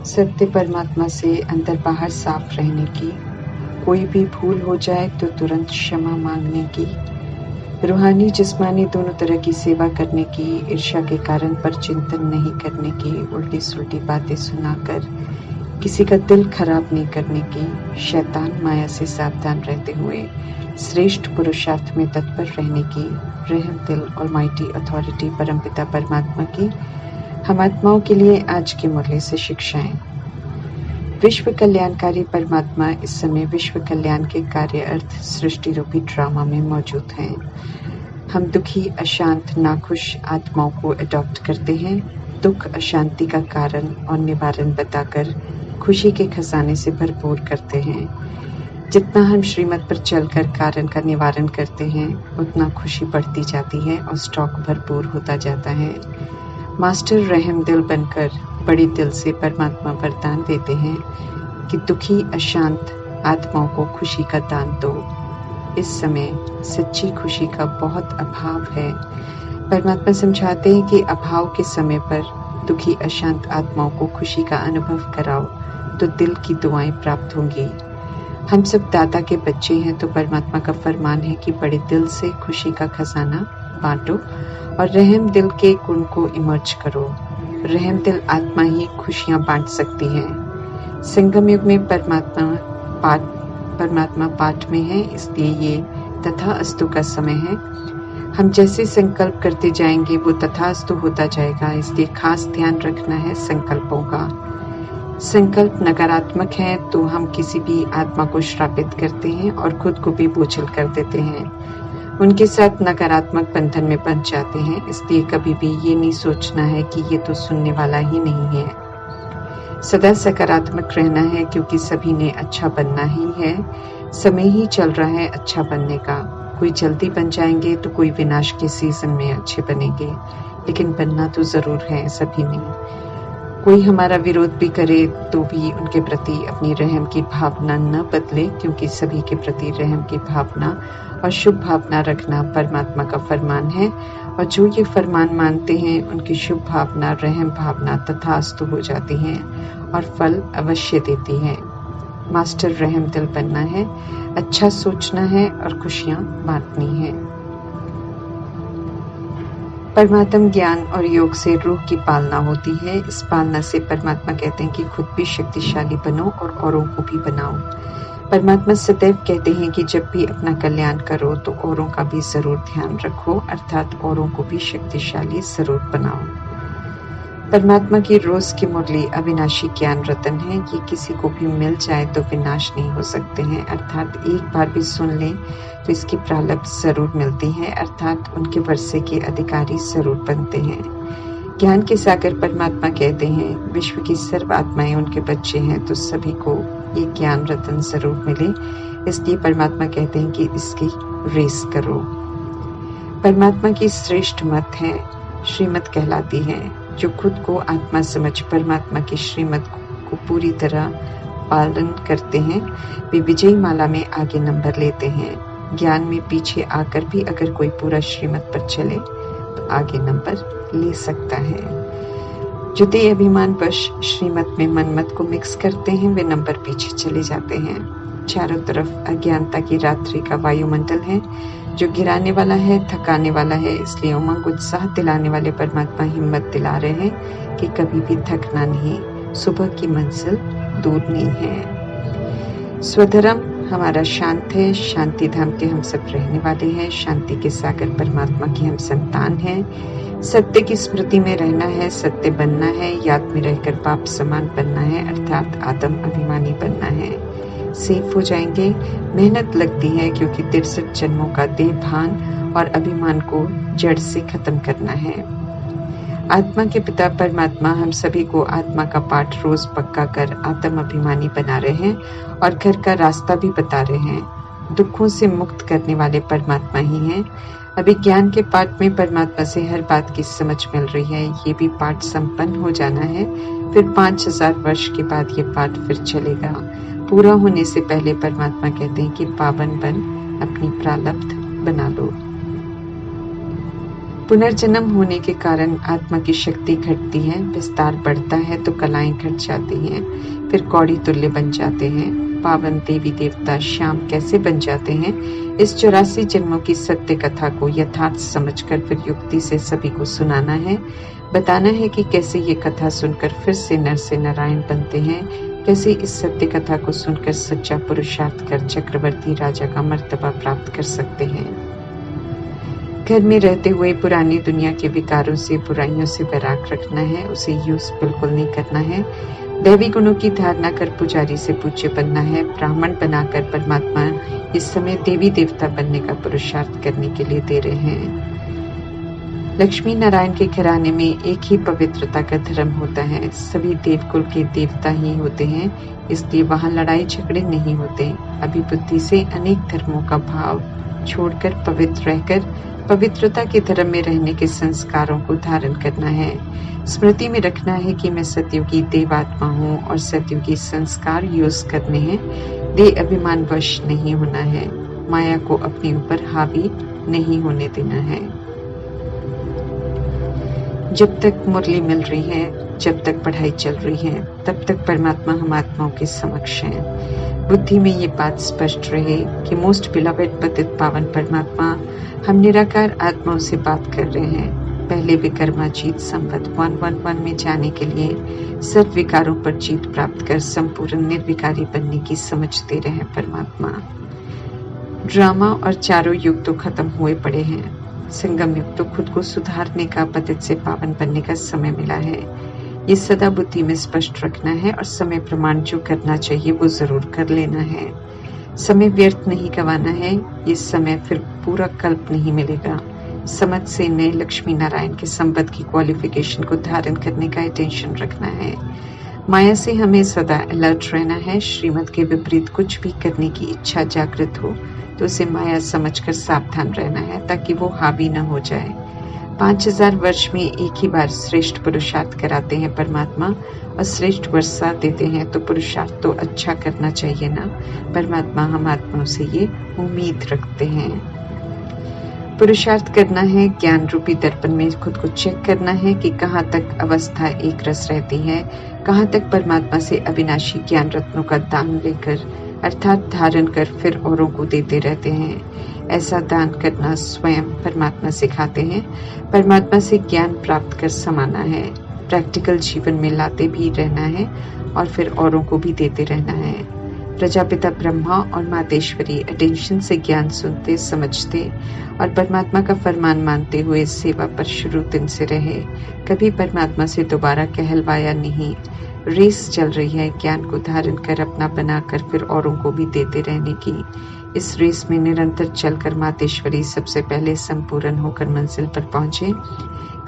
सत्य परमात्मा से अंदर बाहर साफ रहने की, कोई भी भूल हो जाए तो तुरंत क्षमा मांगने की, रूहानी जिस्मानी दोनों तरह की सेवा करने की, ईर्ष्या के कारण पर चिंतन नहीं करने की, उल्टी सुल्टी बातें सुनाकर किसी का दिल खराब नहीं करने की, शैतान माया से सावधान रहते हुए श्रेष्ठ पुरुषार्थ में तत्पर रहने की, रहम दिल ऑलमाइटी अथॉरिटी परमपिता परमात्मा की हम आत्माओं के लिए आज के मूल्य से शिक्षाएं। विश्व कल्याणकारी परमात्मा इस समय विश्व कल्याण के कार्य अर्थ सृष्टि रूपी ड्रामा में मौजूद हैं। हम दुखी, अशांत, नाखुश आत्माओं को अडॉप्ट करते हैं, दुख अशांति का कारण और निवारण बताकर खुशी के खजाने से भरपूर करते हैं। जितना हम श्रीमत पर चलकर कारण का निवारण करते हैं, उतना खुशी बढ़ती जाती है और स्टॉक भरपूर होता जाता है। मास्टर रहम दिल बनकर बड़े दिल से परमात्मा वरदान देते हैं कि दुखी अशांत आत्माओं को खुशी का दान दो। इस समय सच्ची खुशी का बहुत अभाव है। परमात्मा समझाते हैं कि अभाव के समय पर दुखी अशांत आत्माओं को खुशी का अनुभव कराओ तो दिल की दुआएं प्राप्त होंगी। हम सब दाता के बच्चे हैं, तो परमात्मा का फरमान है कि बड़े दिल से खुशी का खजाना बांटो और रहम दिल के गुण को इमर्ज करो। रहम दिल आत्मा ही खुशियां बांट सकती है। संगम युग में परमात्मा पाठ में है, इसलिए ये तथास्तु का समय है। हम जैसे संकल्प करते जाएंगे वो तथास्तु होता जाएगा, इसलिए खास ध्यान रखना है संकल्पों का। संकल्प नकारात्मक है तो हम किसी भी आत्मा को श्रापित करते हैं और खुद को भी बोझिल कर देते हैं, उनके साथ नकारात्मक बंधन में बंध जाते हैं। इसलिए कभी भी ये नहीं सोचना है कि ये तो सुनने वाला ही नहीं है। सदा सकारात्मक रहना है, क्योंकि सभी ने अच्छा बनना ही है। समय ही चल रहा है अच्छा बनने का। कोई जल्दी बन जाएंगे तो कोई विनाश के सीजन में अच्छे बनेंगे, लेकिन बनना तो जरूर है सभी ने। कोई हमारा विरोध भी करे तो भी उनके प्रति अपनी रहम की भावना न बदले, क्योंकि सभी के प्रति रहम की भावना और शुभ भावना रखना परमात्मा का फरमान है। और जो ये फरमान मानते हैं उनकी शुभ भावना, रहम भावना तथास्तु हो जाती है और फल अवश्य देती है। मास्टर रहम दिल बनना है, अच्छा सोचना है और खुशियां बांटनी है। परमात्म ज्ञान और योग से रूह की पालना होती है। इस पालना से परमात्मा कहते हैं कि खुद भी शक्तिशाली बनो और औरों को भी बनाओ। परमात्मा सदैव कहते हैं कि जब भी अपना कल्याण करो तो औरों का भी जरूर ध्यान रखो, अर्थात औरों को भी शक्तिशाली जरूर बनाओ। परमात्मा की रोज की मुरली अविनाशी ज्ञान रतन है। ये किसी को भी मिल जाए तो विनाश नहीं हो सकते हैं, अर्थात एक बार भी सुन लें तो इसकी प्रालब्ध जरूर मिलती है, अर्थात उनके वर्षे के अधिकारी जरूर बनते हैं। ज्ञान के सागर परमात्मा कहते हैं विश्व की सर्व आत्माएं उनके बच्चे हैं, तो सभी को ये ज्ञान रतन जरूर मिले। इसलिए परमात्मा कहते हैं कि इसकी रेस करो। परमात्मा की श्रेष्ठ मत है, श्रीमत कहलाती है। जो खुद को आत्मा समझ परमात्मा की श्रीमत को पूरी तरह पालन करते हैं, वे विजयी माला में आगे नंबर लेते हैं। ज्ञान में पीछे आकर भी अगर कोई पूरा श्रीमत पर चले तो आगे नंबर ले सकता है। जो दे अभिमान वश श्रीमत में मनमत को मिक्स करते हैं, वे नंबर पीछे चले जाते हैं। चारों तरफ अज्ञानता की रात्रि का वायुमंडल है, जो गिराने वाला है, थकाने वाला है। इसलिए उमंग उत्साह दिलाने वाले परमात्मा हिम्मत दिला रहे हैं कि कभी भी थकना नहीं, सुबह की मंजिल दूर नहीं है। स्वधर्म हमारा शांत है, शांति धाम के हम सब रहने वाले हैं, शांति के सागर परमात्मा की हम संतान हैं। सत्य की स्मृति में रहना है, सत्य बनना है, याद में रहकर बाप समान बनना है, अर्थात आत्म अभिमानी बनना है। सेफ हो जाएंगे। मेहनत लगती है, क्योंकि 63 जन्मों का देह भान और अभिमान को जड़ से खत्म करना है। आत्मा के पिता परमात्मा हम सभी को आत्मा का पाठ रोज पक्का कर आत्म अभिमानी बना रहे हैं और घर का रास्ता भी बता रहे हैं। दुखों से मुक्त करने वाले परमात्मा ही हैं। अभी ज्ञान के पाठ में परमात्मा से हर बात की समझ मिल रही है। ये भी पाठ संपन्न हो जाना है, फिर 5000 वर्ष के बाद ये पाठ फिर चलेगा। पूरा होने से पहले परमात्मा कहते हैं कि पावन बन अपनी प्रालब्ध बना लो। पुनर्जन्म होने के कारण आत्मा की शक्ति घटती है, विस्तार बढ़ता है तो कलाएं घट जाती हैं, फिर कौड़ी तुल्य बन जाते हैं। पावन देवी देवता श्याम कैसे बन जाते हैं, इस 84 जन्मों की सत्य कथा को यथार्थ समझकर फिर युक्ति से सभी को सुनाना है, बताना है कि कैसे ये कथा सुनकर फिर से नर से नारायण बनते हैं, कैसे इस सत्य कथा को सुनकर सच्चा पुरुषार्थ कर चक्रवर्ती राजा का मर्तबा प्राप्त कर सकते हैं। घर में रहते हुए पुरानी दुनिया के विकारों से, बुराइयों से वैराग रखना है, उसे यूज बिल्कुल नहीं करना है। दैवी गुणों की धारणा कर पुजारी से पूज्य बनना है। ब्राह्मण बनाकर परमात्मा इस समय देवी देवता बनने का पुरुषार्थ करने के लिए दे रहे हैं। लक्ष्मी नारायण के घराने में एक ही पवित्रता का धर्म होता है, सभी देवकुल के देवता ही होते हैं, इसलिए वहाँ लड़ाई झगड़े नहीं होते। अभिबुद्धि से अनेक धर्मों का भाव छोड़कर पवित्र रहकर पवित्रता के धर्म में रहने के संस्कारों को धारण करना है। स्मृति में रखना है कि मैं सतयुगी देवात्मा हूँ और सतयुगी संस्कार यूज करने हैं। देह अभिमान वश नहीं होना है, माया को अपने ऊपर हावी नहीं होने देना है। जब तक मुरली मिल रही है, जब तक पढ़ाई चल रही है, तब तक परमात्मा हम आत्माओं के समक्ष हैं। बुद्धि में ये बात स्पष्ट रहे कि मोस्ट बिलवेड पतित पावन परमात्मा हम निराकार आत्माओं से बात कर रहे हैं। पहले विक्रमाजीत संवत 111 में जाने के लिए सर्व विकारों पर जीत प्राप्त कर संपूर्ण निर्विकारी बनने की समझ दे रहे हैं परमात्मा। ड्रामा और चारों युग तो खत्म हुए पड़े हैं, संगम युग तो खुद को सुधारने का, पतित से पावन बनने का समय मिला है। ये सदा बुद्धि में स्पष्ट रखना है और समय प्रमाण जो करना चाहिए वो जरूर कर लेना है। समय व्यर्थ नहीं गंवाना है, ये समय फिर पूरा कल्प नहीं मिलेगा। समझ से नए लक्ष्मी नारायण के संबंध की क्वालिफिकेशन को धारण करने का इंटेंशन रखना है। माया से हमें सदा अलर्ट रहना है। श्रीमत के विपरीत कुछ भी करने की इच्छा जागृत हो तो उसे माया समझकर सावधान रहना है, ताकि वो हावी न हो जाए। 5000 वर्ष में एक ही बार श्रेष्ठ पुरुषार्थ कराते हैं परमात्मा और श्रेष्ठ वर्षा देते हैं, तो पुरुषार्थ तो अच्छा करना चाहिए ना। परमात्मा हम आत्माओं से ये उम्मीद रखते हैं। पुरुषार्थ करना है, ज्ञान रूपी दर्पण में खुद को चेक करना है कि कहाँ तक अवस्था एक रस रहती है, कहाँ तक परमात्मा से अविनाशी ज्ञान रत्नों का दान लेकर अर्थात धारण कर फिर औरों को देते रहते हैं। ऐसा दान करना स्वयं परमात्मा सिखाते हैं। परमात्मा से ज्ञान प्राप्त कर समाना है, प्रैक्टिकल जीवन में लाते भी रहना है और फिर औरों को भी देते रहना है। प्रजापिता ब्रह्मा और मातेश्वरी अटेंशन से ज्ञान सुनते, समझते और परमात्मा का फरमान मानते हुए सेवा पर शुरू दिन से रहे। कभी परमात्मा से दोबारा कहलवाया नहीं। रेस चल रही है ज्ञान को धारण कर अपना बनाकर फिर औरों को भी देते रहने की। इस रेस में निरंतर चलकर मातेश्वरी सबसे पहले संपूर्ण होकर मंजिल पर पहुंचे,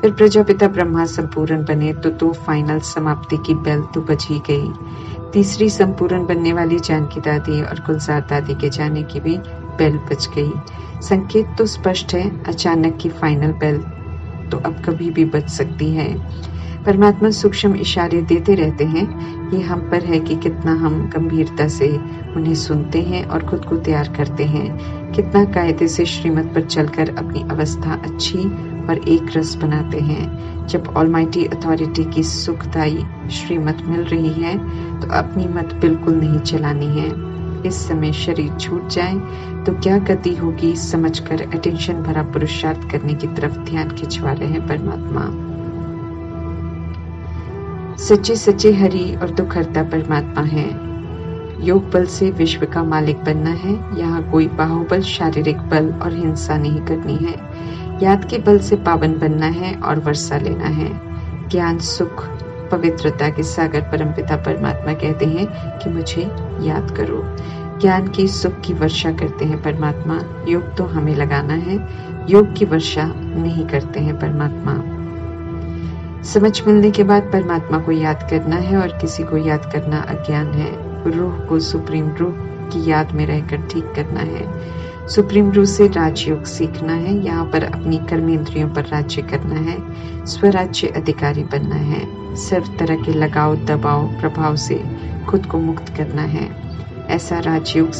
फिर प्रजापिता ब्रह्मा संपूर्ण बने तो फाइनल समाप्ति की बेल तो बज ही गई। तीसरी संपूर्ण बनने वाली जानकी दादी और गुलजार दादी के जाने की भी बेल बज गई। संकेत तो स्पष्ट है, अचानक की फाइनल बेल तो अब कभी भी बज सकती है। परमात्मा सूक्ष्म इशारे देते रहते हैं। ये हम पर है कि कितना हम गंभीरता से उन्हें सुनते हैं और खुद को तैयार करते हैं, कितना कायदे से श्रीमत पर चलकर अपनी अवस्था अच्छी और एक रस बनाते हैं। जब ऑलमाइटी अथॉरिटी की सुखदायी श्रीमत मिल रही है तो अपनी मत बिल्कुल नहीं चलानी है। इस समय शरीर छूट जाए तो क्या गति होगी समझकर अटेंशन भरा पुरुषार्थ करने की तरफ ध्यान खिंचवा रहे हैं परमात्मा। सच्चे सच्चे हरि और दुखहर्ता परमात्मा है। योग बल से विश्व का मालिक बनना है। यहाँ कोई बाहुबल, शारीरिक बल और हिंसा नहीं करनी है। याद के बल से पावन बनना है और वर्षा लेना है। ज्ञान, सुख, पवित्रता के सागर परमपिता परमात्मा कहते हैं कि मुझे याद करो। ज्ञान की, सुख की वर्षा करते हैं परमात्मा। योग तो हमें लगाना है, योग की वर्षा नहीं करते हैं परमात्मा। समझ मिलने के बाद परमात्मा को याद करना है और किसी को याद करना अज्ञान है। रूह को सुप्रीम रूह की याद में रहकर ठीक करना है। सुप्रीम रूह से राजयोग सीखना है। यहाँ पर अपनी कर्मेंद्रियों पर राज्य करना है, स्वराज्य अधिकारी बनना है। सर्व तरह के लगाव, दबाव, प्रभाव से खुद को मुक्त करना है। ऐसा राजयोग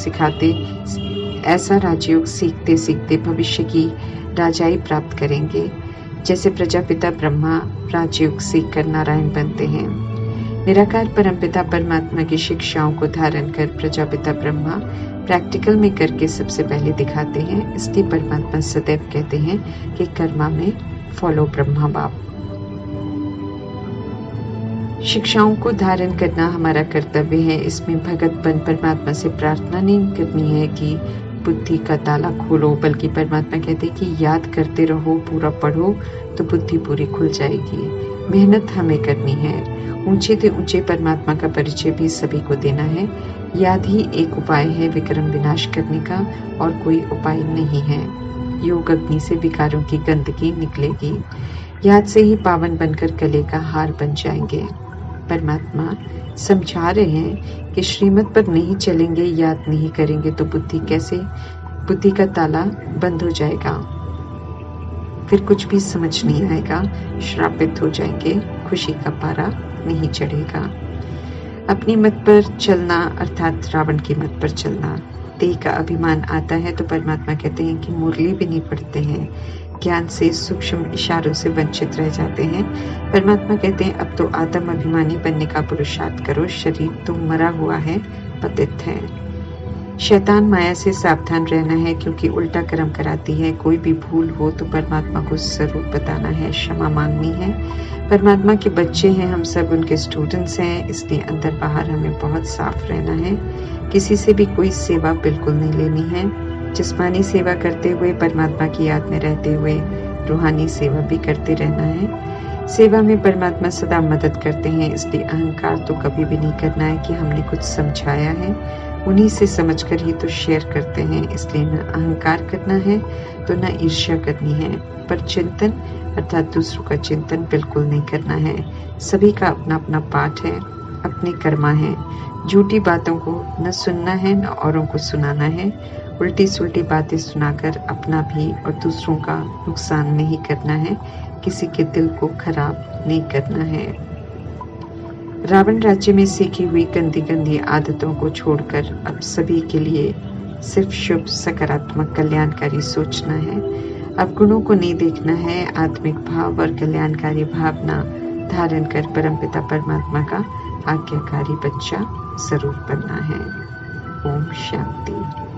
सीखते सीखते भविष्य की राजाई प्राप्त करेंगे। जैसे प्रजापिता ब्रह्मा राजयोग सीखकर नारायण बनते हैं। निराकार परमपिता परमात्मा की शिक्षाओं को धारण कर प्रजापिता ब्रह्मा प्रैक्टिकल में करके सबसे पहले दिखाते हैं। इसलिए परमात्मा सदैव कहते हैं कि कर्मा में फॉलो ब्रह्मा बाप। शिक्षाओं को धारण करना हमारा कर्तव्य है। इसमें भगत बन परमात्मा से प्रार्थना नहीं करनी है कि बुद्धि का ताला खोलो, बल्कि परमात्मा कहते हैं कि याद करते रहो, पूरा पढ़ो तो बुद्धि पूरी खुल जाएगी। मेहनत हमें करनी है। ऊंचे से ऊंचे परमात्मा का परिचय भी सभी को देना है। याद ही एक उपाय है विक्रम विनाश करने का, और कोई उपाय नहीं है। योग अग्नि से विकारों की गंदगी निकलेगी। याद से ही पावन बनकर गले का हार बन जाएंगे। परमात्मा समझा रहे हैं कि श्रीमत पर नहीं चलेंगे, याद नहीं करेंगे तो बुद्धि का ताला बंद हो जाएगा, फिर कुछ भी समझ नहीं आएगा, श्रापित हो जाएंगे, खुशी का पारा नहीं चढ़ेगा। अपनी मत पर चलना अर्थात रावण की मत पर चलना। देह का अभिमान आता है तो परमात्मा कहते हैं कि मुरली भी नहीं पढ़ते हैं, ज्ञान से सूक्ष्म इशारों से वंचित रह जाते हैं। परमात्मा कहते हैं अब तो आत्म अभिमानी बनने का पुरुषार्थ करो, शरीर तो मरा हुआ है, पतित है। शैतान माया से सावधान रहना है, क्योंकि उल्टा कर्म कराती है। कोई भी भूल हो तो परमात्मा को जरूर बताना है, क्षमा मांगनी है। परमात्मा के बच्चे हैं हम सब, उनके स्टूडेंट्स हैं, इसलिए अंदर बाहर हमें बहुत साफ रहना है। किसी से भी कोई सेवा बिल्कुल नहीं लेनी है। जिस्मानी सेवा करते हुए परमात्मा की याद में रहते हुए रूहानी सेवा भी करते रहना है। सेवा में परमात्मा सदा मदद करते हैं, इसलिए अहंकार तो कभी भी नहीं करना है कि हमने कुछ समझाया है, उन्हीं से समझकर ही तो शेयर करते हैं। इसलिए न अहंकार करना है तो न ईर्ष्या करनी है, पर चिंतन अर्थात दूसरों का चिंतन बिल्कुल नहीं करना है। सभी का अपना अपना पाठ है, अपने कर्मा है। झूठी बातों को न सुनना है न औरों को सुनाना है। उल्टी सुल्टी बातें सुनाकर अपना भी और दूसरों का नुकसान नहीं करना है। किसी के दिल को खराब नहीं करना है। रावण राज्य में सीखी हुई गंदी गंदी आदतों को छोड़कर अब सभी के लिए सिर्फ शुभ, सकारात्मक, कल्याणकारी सोचना है। अब गुणों को नहीं देखना है, आत्मिक भाव और कल्याणकारी भावना धारण कर परमपिता परमात्मा का आज्ञाकारी बच्चा जरूर बनना है। ओम शांति।